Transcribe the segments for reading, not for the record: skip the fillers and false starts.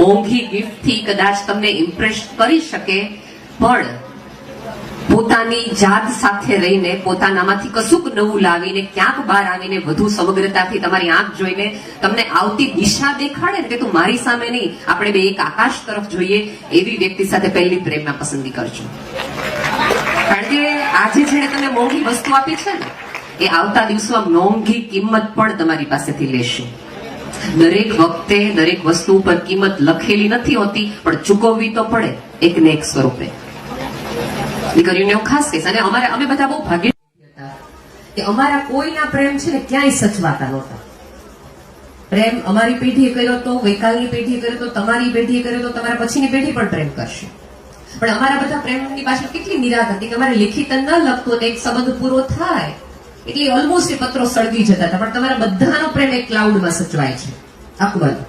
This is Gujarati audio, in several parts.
મોંઘી ગિફ્ટ થી કદાચ તમને ઇમ્પ્રેસ કરી શકે, પણ પોતાની જાત સાથે રહીને પોતાનામાંથી કશુંક નવું લાવીને ક્યાંક બહાર આવીને વધુ સમગ્રતાથી તમારી આંખ જોઈને તમને આવતી દિશા દેખાડે ને કે તું મારી સામે નહીં, આપણે બે એક આકાશ તરફ જોઈએ, એવી વ્યક્તિ સાથે પહેલી પ્રેમમાં પસંદગી કરજો. કારણ કે આજે જેને તમે મોંઘી વસ્તુ આપી છે ને, એ આવતા દિવસોમાં મોંઘી કિંમત પણ તમારી પાસેથી લેશે. દરેક વખતે દરેક વસ્તુ ઉપર કિંમત લખેલી નથી હોતી, પણ ચૂકવવી તો પડે એક ને એક સ્વરૂપે. દીકરીઓને હું ખાસ કહીશ, અને અમે બધા બહુ ભાગ્યશાળી હતા કે અમારા કોઈના પ્રેમ છે ને ક્યાંય સચવાતા નહોતા. પ્રેમ અમારી પેઢીએ કર્યો તો, ગઈકાલની પેઢીએ કર્યો તો, તમારી પેઢીએ કર્યો તો, તમારા પછીની પેઢી પણ પ્રેમ કરશે. પણ અમારા બધા પ્રેમની પાછળ કેટલી નિરાશ હતી કે અમારે લેખિત ન લખતો એક સંબંધ પૂરો થાય એટલે ઓલમોસ્ટ એ પત્રો સળગી જતા હતા. પણ તમારા બધાનો પ્રેમ એક ક્લાઉડમાં સચવાય છે આખું બધું.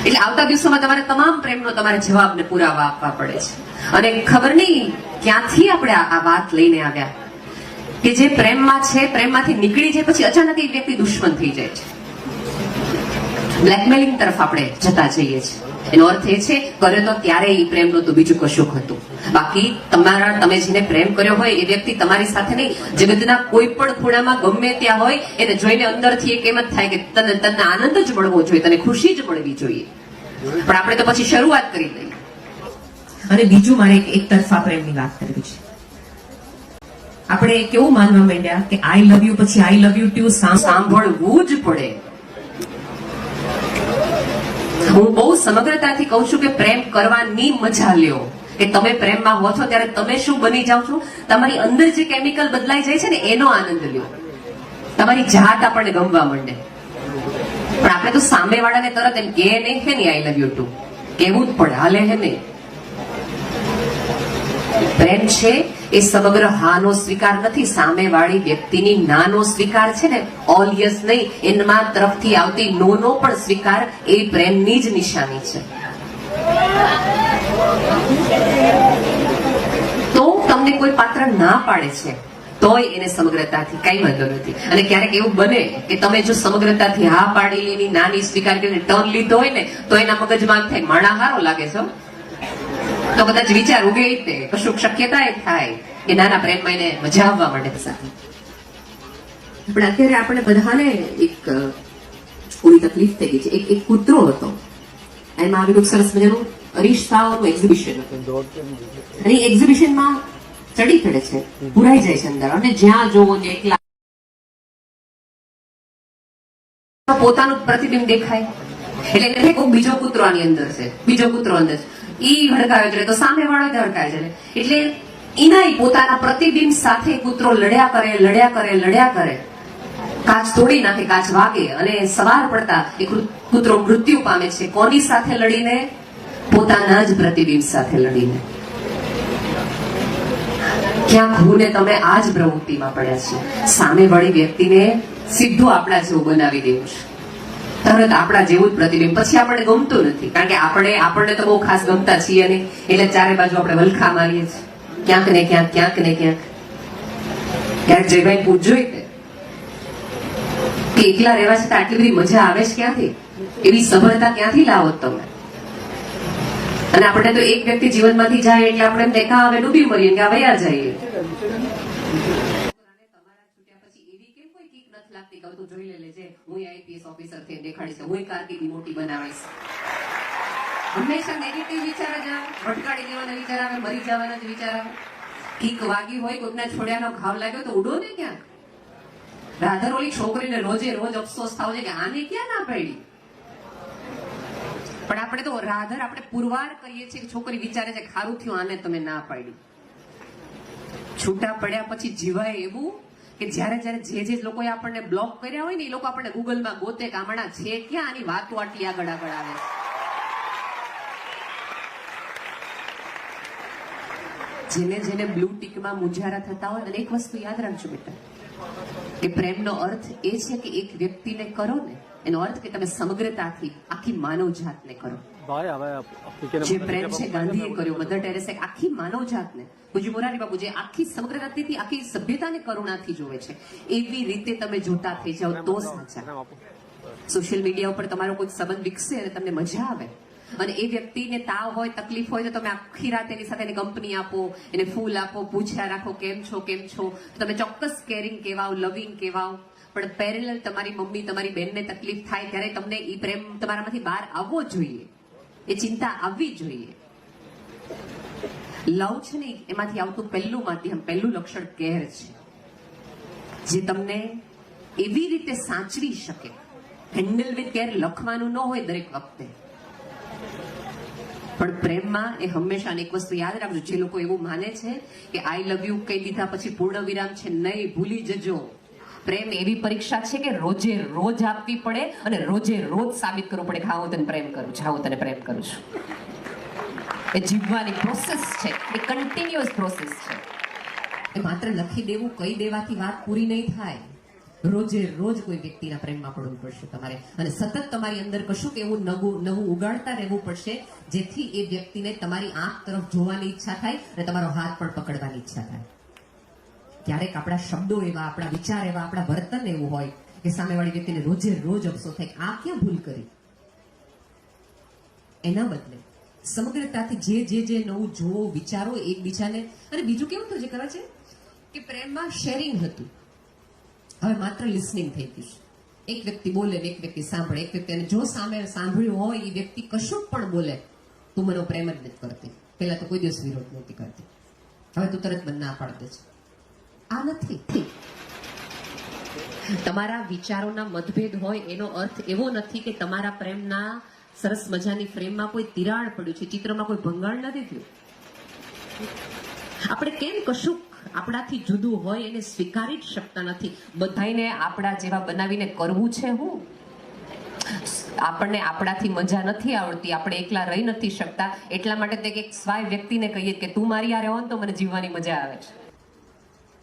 એટલે આવતા દિવસોમાં તમારે તમામ પ્રેમનો તમારે જવાબને પુરાવા આપવા પડે છે. અને ખબર નહીં ક્યાંથી આપણે આ વાત લઈને આવ્યા કે જે પ્રેમમાં છે, પ્રેમમાંથી નીકળી જાય પછી અચાનક એ વ્યક્તિ દુશ્મન થઈ જાય છે. બ્લેકમેલિંગ તરફ આપણે જતા જઈએ છીએ. એનો અર્થ એ છે કર્યો તો ત્યારે એ પ્રેમ નહોતું, બીજું કશુંક હતું. બાકી તમે જેને પ્રેમ કર્યો હોય એ વ્યક્તિ તમારી સાથે નહીં, જગતના કોઈ પણ ખૂણામાં ગમે ત્યાં હોય, એને જોઈને અંદરથી એક એમ જ થાય કે તને આનંદ જ મળવો જોઈએ, તને ખુશી જ મળવી જોઈએ. પણ આપણે તો પછી શરૂઆત કરી દઈએ. અને બીજું મારે એક તરફા પ્રેમની વાત કરવી છે. આપણે કેવું માનવા માંડ્યા કે આઈ લવ યુ પછી આઈ લવ યુ ટુ સાંભળવું જ પડે. હું બહુ સમગ્રતાથી કહું છું કે પ્રેમ કરવાની મજા લ્યો. કે તમે પ્રેમમાં હો છો ત્યારે તમે શું બની જાઓ છો, તમારી અંદર જે કેમિકલ બદલાઈ જાય છે ને એનો આનંદ લ્યો. તમારી જાત આપણને ગમવા માંડે. પણ આપણે તો સામેવાળાને તરત એમ કે નહીં હે ને આઈ લવ યુ ટુ, કેવું જ પડે, હાલે હે નહીં. પ્રેમ છે એ સમગ્ર હાનો સ્વીકાર નથી, સામેવાળી વ્યક્તિની નાનો સ્વીકાર છે ને, ઓલ યસ નહીં, એના તરફથી આવતી નો નો પણ સ્વીકાર એ પ્રેમની જ નિશાની છે. તો તમને કોઈ પાત્ર ના પાડે છે તોય એને સમગ્રતાથી કઈ વાંધો નથી. અને ક્યારેક એવું બને કે તમે જો સમગ્રતાથી હા પાડી એની નાની સ્વીકાર કરીને ટર્ન લીધો હોય ને તો એના મગજમાં થાય માણા હારો લાગે છે, તો કદાચ વિચાર ઉગે તે કશુંક શક્યતા થાય કે નાના પ્રેમમાં એને મજા આવવા માટે સાથે. પણ અત્યારે આપણે બધાને એક થોડી તકલીફ થઈ ગઈ છે. એક કૂતરો હતો, એમાં આવી સરસ મજાનું અરીસાઓનું એક્ઝિબિશન હતું, અને એક્ઝિબિશનમાં ચડી ચડે છે, પુરાઈ જાય છે અંદર, અને જ્યાં જોવો ને એકલા પોતાનું પ્રતિબિંબ દેખાય એટલે કોઈ બીજો કૂતરો આની અંદર છે, બીજો કૂતરો અંદર છે, ઈ હડકાયો છે તો સામે વાળો હડકાય છે. એટલે એના પોતાના પ્રતિબિંબ સાથે કૂતરો લડ્યા કરે, કાચ તોડી નાખે, કાચ વાગે, અને સવાર પડતા એ કૂતરો મૃત્યુ પામે છે. કોની સાથે લડીને? પોતાના જ પ્રતિબિંબ સાથે લડીને. ક્યાંક હું ને તમે આ જ પ્રવૃત્તિમાં પડ્યા છે. સામેવાળી વ્યક્તિને સીધું આપણા જેવું બનાવી દેવું છે, તરત આપણા જેવું જ પ્રતિબિંબ. પછી આપણને ગમતું નથી, કારણ કે આપણને તો બહુ ખાસ ગમતા છીએ નહીં, એટલે ચારે બાજુ આપણે વલખા મારીએ છીએ, ક્યાંક ને ક્યાંક. ક્યારેક જયભાઈ પૂછજો કે એકલા રહેવા છતાં આટલી બધી મજા આવે છે ક્યાંથી, એવી સફળતા ક્યાંથી લાવો તમે? અને આપણે તો એક વ્યક્તિ જીવનમાંથી જાય એટલે આપણે એમ દેખા હવે ડૂબી મરીએ કે વયા જઈએ. હંમેશા નેગેટિવ વિચાર જ આવે, ભટકાડી દેવાના વિચાર આવે, મરી જવાના જ વિચાર આવે. કીક વાગી હોય, કોઈકના છોડ્યાનો ઘાવ લાગ્યો તો ઉડો ને ક્યાંક. રાધર ઓલી છોકરીને રોજે રોજ અફસોસ થાવ છે કે આને ક્યાં ના પડી. પણ આપણે તો રાધર આપણે પુરવાર કરીએ છીએ કે છોકરી વિચારે છે ખારું થયું આને તમે ના પાડી. છૂટા પડ્યા પછી જીવાય એવું કે જ્યારે જે લોકોએ આપણને બ્લોક કર્યા હોય ને એ લોકો આપણને ગૂગલમાં ગોતે કે આમણા છે ક્યાં, આની વાતો આટલી આગળ આવે. જેને બ્લુ ટીકમાં મુજારા થતા હોય, અને એક વસ્તુ યાદ રાખજો બેટા, કે પ્રેમનો અર્થ એ છે કે એક વ્યક્તિને કરો ને, એનો અર્થ કે તમે સમગ્રતાથી આખી માનવ જાતને કરો. જે પ્રેમ છે ગાંધીએ કર્યો, મધર ટેરેસે આખી માનવ જાતને, પૂજ્ય મોરારી બાપુ જે આખી સમગ્રતાથી આખી સભ્યતાને કરુણાથી જોવે છે, એવી રીતે તમે જોતા થઈ જાઓ તો સાચા. સોશિયલ મીડિયા ઉપર તમારો કોઈ સંબંધ વિકસે અને તમને મજા આવે અને એ વ્યક્તિને તાવ હોય તકલીફ હોય તો તમે આખી રાત એની સાથે એની કંપની આપો, એને ફૂલ આપો, પૂછ્યા રાખો કેમ છો, તમે ચોક્કસ કેરિંગ કહેવાઓ, લવિંગ કહેવાઓ. પણ પેરેલલ તમારી મમ્મી તમારી બેનને તકલીફ થાય ત્યારે તમને એ પ્રેમ તમારામાંથી બહાર આવવો જોઈએ, એ ચિંતા આવવી જોઈએ. લવ છે ને એમાંથી આવતું પહેલું માધ્યમ, પહેલું લક્ષણ કેર છે, જે તમને એવી રીતે સાચવી શકે. હેન્ડલ વિથ કેર લખવાનું ન હોય દરેક વખતે, પણ પ્રેમમાં એ હંમેશા એક વસ્તુ યાદ રાખજો. જે લોકો એવું માને છે કે આઈ લવ યુ કહી દીધા પછી પૂર્ણ વિરામ છે, નહીં, ભૂલી જજો. પ્રેમ એવી પરીક્ષા છે કે રોજે રોજ આપવી પડે અને રોજે રોજ સાબિત કરવું પડે કે હા હું તને પ્રેમ કરું છું, હા હું તને પ્રેમ કરું છું. એ જીવવાની પ્રોસેસ છે, એ કન્ટિન્યુઅસ પ્રોસેસ છે. એ માત્ર લખી દેવું, કહી દેવાથી વાત પૂરી નહીં થાય. રોજે રોજ કોઈ વ્યક્તિના પ્રેમમાં પડવું પડશે તમારે, અને સતત તમારી અંદર કશું કે એવું નવું ઉગાડતા રહેવું પડશે, જેથી એ વ્યક્તિને તમારી આંખ તરફ જોવાની ઈચ્છા થાય અને તમારો હાથ પણ પકડવાની ઈચ્છા થાય. ક્યારેક આપણા શબ્દો એવા, આપણા વિચાર એવા, આપણા વર્તન એવું હોય કે સામેવાળી વ્યક્તિને રોજે રોજ અફસોસ થાય કે આ ક્યાં ભૂલ કરી. એના બદલે સમગ્રતાથી જે નવું જોવો, વિચારો એકબીજાને. અને બીજું કેવું થયું છે ખબર છે કે પ્રેમમાં શેરિંગ હતું, હવે માત્ર લિસનિંગ થઈ ગયું છે. એક વ્યક્તિ બોલે ને એક વ્યક્તિ સાંભળે, એક વ્યક્તિ, અને જો સામે સાંભળ્યું હોય એ વ્યક્તિ કશું પણ બોલે, તું મને પ્રેમ જ નથી કરતી. પહેલા તો કોઈ દિવસ વિરોધ નહોતી કરતી, હવે તું તરત મને ના પાડી દે છે. આ નથી. તમારા વિચારોના મતભેદ હોય એનો અર્થ એવો નથી કે તમારા પ્રેમના સરસ મજાની ફ્રેમમાં કોઈ તિરાડ પડ્યું છે, ચિત્રમાં કોઈ ભંગાણ નથી થયું. આપણે કેમ કશું આપણાથી જુદું હોય એને સ્વીકારી જ શકતા નથી. બધાને આપણા જેવા બનાવીને કરવું છે હું? આપણને આપણાથી મજા નથી આવડતી, આપણે એકલા રહી નથી શકતા, એટલા માટે તે એક સ્વાય વ્યક્તિને કહીએ કે તું મારી હારે હો તો મને જીવવાની મજા આવે છે,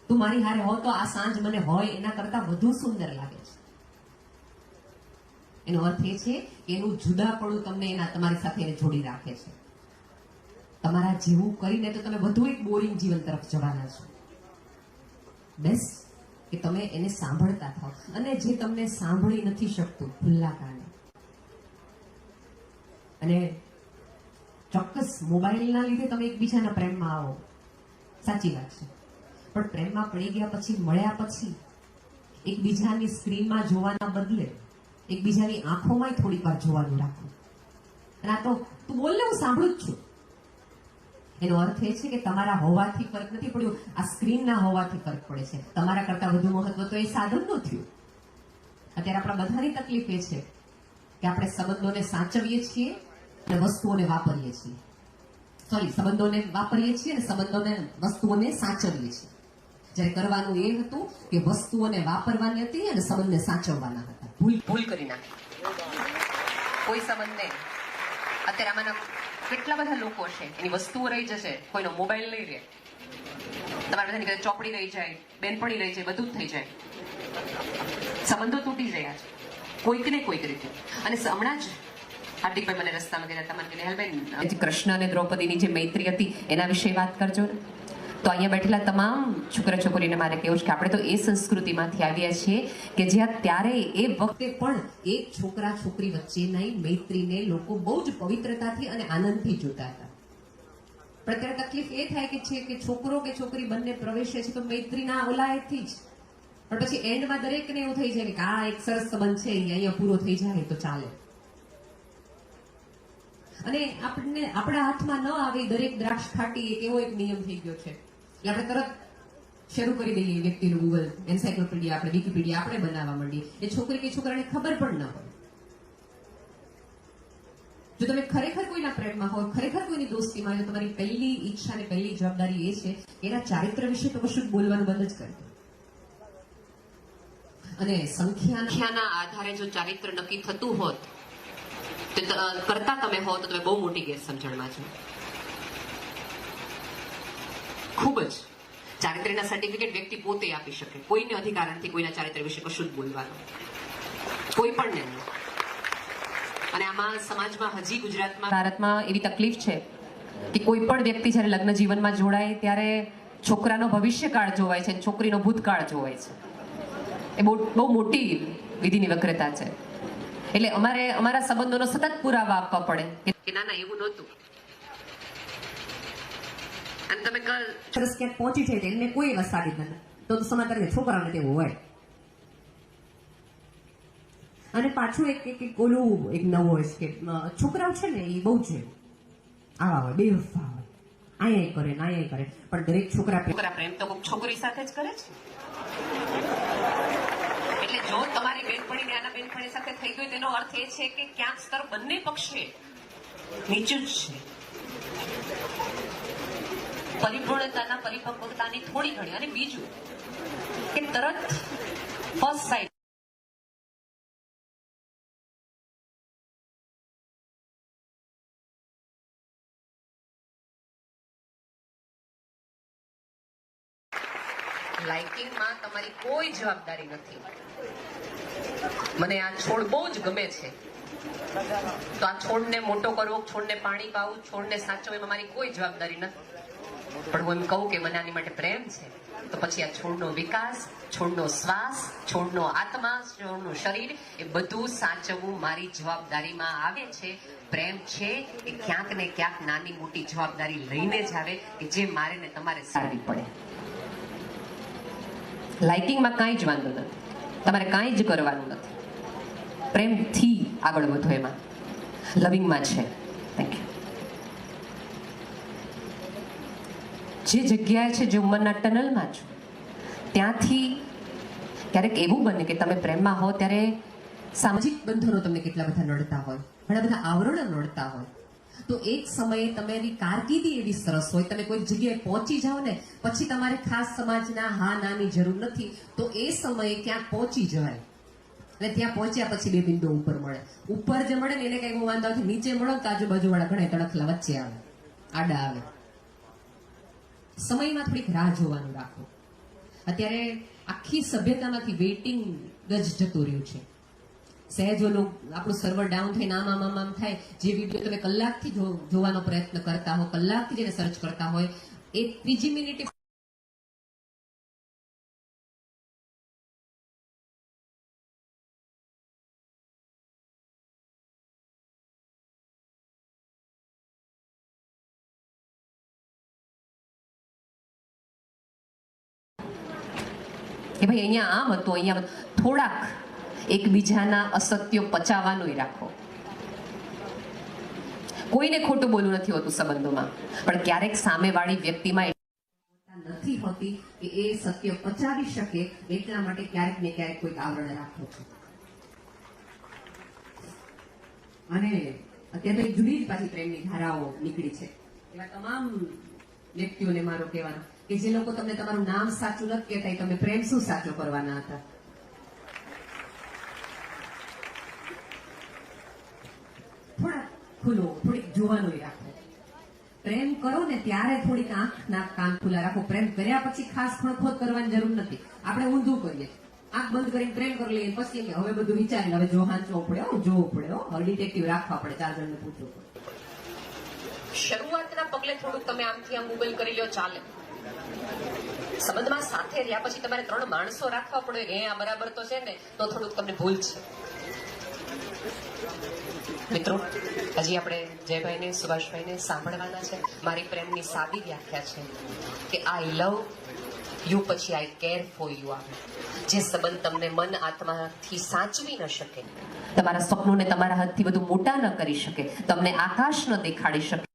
તું મારી હારે હો તો આ સાંજ મને હોય એના કરતા વધુ સુંદર લાગે છે. એનો અર્થ એ છે કે એનું જુદાપણું તમને તમારી સાથે એને જોડી રાખે છે. તમારા જેવું કરીને તો તમે વધુ એક બોરિંગ જીવન તરફ જવાના છો. બેસ્ટ કે તમે એને સાંભળતા થાવ, અને જે તમને સાંભળી નથી શકતું ખુલ્લા કાને. અને ચોક્કસ મોબાઈલના લીધે તમે એકબીજાના પ્રેમમાં આવો, સાચી વાત છે, પણ પ્રેમમાં પડી ગયા પછી, મળ્યા પછી એકબીજાની સ્ક્રીનમાં જોવાના બદલે એકબીજાની આંખોમાં થોડીક વાર જોવાનું રાખો. અને આ તો તું બોલ ને હું સાંભળું જ છું, એનો અર્થ એ છે કે તમારા હોવાથી ફરક નથી પડ્યો, આ સ્ક્રીનના હોવાથી ફરક પડે છે. તમારા કરતા વધુ મહત્વ તો એ સાધનનું થયું. અત્યારે આપણા બધાની તકલીફ એ છે કે આપણે સંબંધોને સાચવીએ છીએ અને વસ્તુઓને વાપરીએ છીએ. સંબંધોને વાપરીએ છીએ અને વસ્તુઓને સાચવીએ છીએ. જ્યારે કરવાનું એ હતું કે વસ્તુઓને વાપરવાની હતી અને સંબંધને સાચવવાના હતા. ભૂલ કરી નાખી કોઈ સંબંધને. અત્યારે આમાંના કેટલા બધા લોકો છે, એની વસ્તુઓ રહી જશે, કોઈનો મોબાઈલ નહીં રહે, તમારા બધાની કદાચ ચોપડી રહી જાય, બેનપણી રહી જાય, બધું જ થઈ જાય, સંબંધો તૂટી ગયા છે કોઈક ને કોઈક રીતે. અને હમણાં જ હાર્દિકભાઈ મને રસ્તામાં ગયા હતા, મને નેહલબેન કૃષ્ણ અને દ્રૌપદીની જે મૈત્રી હતી એના વિશે વાત કરજો ને. તો અહીંયા બેઠેલા તમામ છોકરા છોકરીને મારે કહેવું છે કે આપણે તો એ સંસ્કૃતિમાંથી આવ્યા છીએ કે જ્યાં ત્યારે એ વખતે પણ એક છોકરા છોકરી વચ્ચેની મૈત્રીને લોકો બહુ જ પવિત્રતાથી અને આનંદથી જોતા હતા. પણ અત્યારે તકલીફ એ થાય કે છોકરો કે છોકરી બંને પ્રવેશે છે તો મૈત્રીના ઓલાયથી જ, પણ પછી એન્ડમાં દરેકને એવું થઈ જાય કે આ એક સરસ સંબંધ છે અહીંયા પૂરો થઈ જાય તો ચાલે. અને આપણા હાથમાં ન આવે દરેક દ્રાક્ષ ખાટી, એક એવો એક નિયમ થઈ ગયો છે. એટલે આપણે તરત શરૂ કરી દઈએ વ્યક્તિનું ગૂગલ એન્સાઇક્લોપીડિયા, આપણે વિકીપીડિયા આપણે બનાવવા માંડીએ. એ છોકરી કે છોકરાને ખબર પણ ન હોય. જો તમે ખરેખર કોઈના પ્રેમમાં હોય, ખરેખર કોઈની દોસ્તીમાં હોય, તમારી પહેલી ઈચ્છા અને પહેલી જવાબદારી એ છે કે એના ચારિત્ર વિશે તો કશું જ બોલવાનું બંધ જ કરી દો. અને સંખ્યાના આધારે જો ચારિત્ર નક્કી થતું હોત કરતા તમે હો તો તમે બહુ મોટી ગેરસમજણમાં છો. ખૂબ જ ચારિત્ર્યના સર્ટિફિકેટ વ્યક્તિ પોતે આપી શકે, કોઈને અધિકાર નથી કોઈના ચારિત્ર્ય વિશે કશું જ બોલવાનું, કોઈ પણ નહીં. અને આમાં સમાજમાં હજી ગુજરાતમાં, ભારતમાં એવી તકલીફ છે કે કોઈ પણ વ્યક્તિ જ્યારે લગ્ન જીવનમાં જોડાય ત્યારે છોકરાનો ભવિષ્યકાળ જોવાય છે, છોકરીનો ભૂતકાળ જોવાય છે. એ બહુ મોટી વિધિની વક્રતા છે. એટલે અમારે અમારા સંબંધોનો સતત પુરાવા આપવા પડે કે ના ના એવું નહોતું. અને તમે સરસ ક્યાંક પહોંચી જાય એમને કોઈ વસ્તુ સાબિત નથી તો સમાચાર છોકરાઓને તેવું હોય. અને પાછું એક ઓલું એક નવું હોય કે છોકરાઓ છે ને એ બહુ છે આવા હોય બેવફા હોય અહીંયા કરે ને અહીંયા કરે પણ દરેક છોકરા પ્રેમ તો કોઈક છોકરી સાથે જ કરે છે. એટલે જો તમારી બેનપણી ને આના બેનપણી સાથે થઈ ગયું તેનો અર્થ એ છે કે ક્યાંક સ્તર બંને પક્ષે નીચું જ છે. પરિપૂર્ણતાના પરિપક્વતાની થોડી ઘણી. અને બીજું કે તરત ફર્સ્ટ સાઇટ લાઇકિંગમાં તમારી કોઈ જવાબદારી નથી. મને આ છોડ બહુ જ ગમે છે તો આ છોડને મોટો કરવો, છોડને પાણી પાવું, છોડને સાચવવું એમાં મારી કોઈ જવાબદારી નથી. પણ હું એમ કહું કે મને આની માટે પ્રેમ છે તો પછી આ છોડનો વિકાસ, છોડનો શ્વાસ, છોડનો આત્મા, છોડનું શરીર એ બધું સાચવવું મારી જવાબદારીમાં આવે છે. પ્રેમ છે એ ક્યાંક ને ક્યાંક નાની મોટી જવાબદારી લઈને જ આવે કે જે મારે ને તમારે સારવી પડે. લાઇકિંગમાં કાંઈ જ વાંધો નથી, તમારે કાંઈ જ કરવાનું નથી. પ્રેમથી આગળ વધો એમાં, લવિંગમાં છે. Thank you. જે જગ્યાએ છે, જે ઉંમરના ટનલમાં છો ત્યાંથી ક્યારેક એવું બને કે તમે પ્રેમમાં હો ત્યારે સામાજિક બંધનો તમને કેટલા બધા નડતા હોય, ઘણા બધા આવરણો નડતા હોય, તો એક સમયે તમારી કારકિર્દી એવી સરસ હોય, તમે કોઈ જગ્યાએ પહોંચી જાઓ ને પછી તમારે ખાસ સમાજના હા નાની જરૂર નથી, તો એ સમયે ક્યાંક પહોંચી જવાય. એટલે ત્યાં પહોંચ્યા પછી બે બિંદુ ઉપર મળે. ઉપર જે મળે ને એને કઈ હું વાંધો નથી, નીચે મળો તો આજુબાજુ વાળા ઘણા તણખલા વચ્ચે આવે, આડા આવે. સમયમાં થોડીક રાહ જોવાનું રાખો. અત્યારે આખી સભ્યતામાંથી વેઇટિંગ જ જતું રહ્યું છે. સહેજ ઓલું આપણું સર્વર ડાઉન થઈને આમ થાય. જે વિડીયો તમે કલાકથી જોવાનો પ્રયત્ન કરતા હો, કલાકથી જેને સર્ચ કરતા હોય, એ ત્રીજી મિનિટે કે ભાઈ અહીંયા આમ હતું, અહીંયા થોડાક એકબીજાના અસત્યો પચાવવાનું રાખો. કોઈને ખોટું બોલવું નથી હોતું સંબંધોમાં, પણ ક્યારેક સામેવાળી વ્યક્તિમાં નથી હોતી કે એ સત્ય પચાવી શકે, એટલા માટે ક્યારેક ને ક્યારેક કોઈક આવરણ રાખો છો. અને અત્યારે જુદી જ પાછી પ્રેમની ધારાઓ નીકળી છે. એવા તમામ વ્યક્તિઓને મારો કહેવાનું કે જે લોકો તમને તમારું નામ સાચું નથી કહેતા, તમે પ્રેમ શું સાચો કરવાના હતા. થોડા ખુલ્લો, થોડીક જોવાનું રાખો. પ્રેમ કરો ને ત્યારે થોડીક આંખ નાક કાન ખુલ્લા રાખો. પ્રેમ કર્યા પછી ખાસ ખોટ કરવાની જરૂર નથી. આપણે ઊંધું કરીએ, આંખ બંધ કરીને પ્રેમ કરી લઈએ, પછી કે હવે બધું વિચારીને હવે જો હાંચવું પડે, જોવું પડે, ડિટેક્ટિવ રાખવા પડે, 4 જણને પૂછવું પડે. શરૂઆતના પગલે થોડુંક તમે આમથી આમ ગૂગલ કરી લો, ચાલે. સંબંધમાં સાથે રહ્યા પછી તમારે 3 માણસો રાખવા પડે કે આ બરાબર તો છે ને, તો થોડુંક તમને ભૂલ છે. મિત્રો, હજી આપણે જયભાઈને, સુભાષભાઈને સાંભળવાના છે. મારી પ્રેમની સાદી વ્યાખ્યા છે કે આઈ લવ યુ પછી આઈ કેર ફોર યુ આવે. જે સંબંધ તમને મન આત્માથી સાચવી ન શકે, તમારા સ્વપ્નોને તમારા હાથથી બધું મોટા ન કરી શકે, તમને આકાશ ન દેખાડી શકે,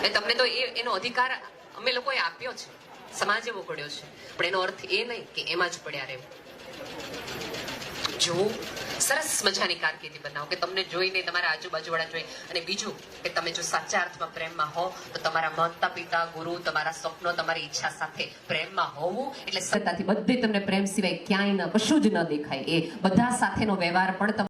એ તમને તો એનો અધિકાર અમે લોકોએ આપ્યો છે, સમાજ એવો પડ્યો છે, પણ એનો અર્થ એ નહીં કે એમાં જ પડ્યા રહેવું. જો સરસ મજાની કારકિર્દી બનાવો કે તમને જોઈને તમારા આજુબાજુવાળા જોઈ. અને બીજું કે તમે જો સાચા અર્થમાં પ્રેમમાં હો તો તમારા માતા પિતા, ગુરુ, તમારા સ્વપ્નો, તમારી ઈચ્છા સાથે પ્રેમમાં હોવું એટલે સત્તાથી બધે તમને પ્રેમ સિવાય ક્યાંય ન, કશું જ ન દેખાય. એ બધા સાથેનો વ્યવહાર પણ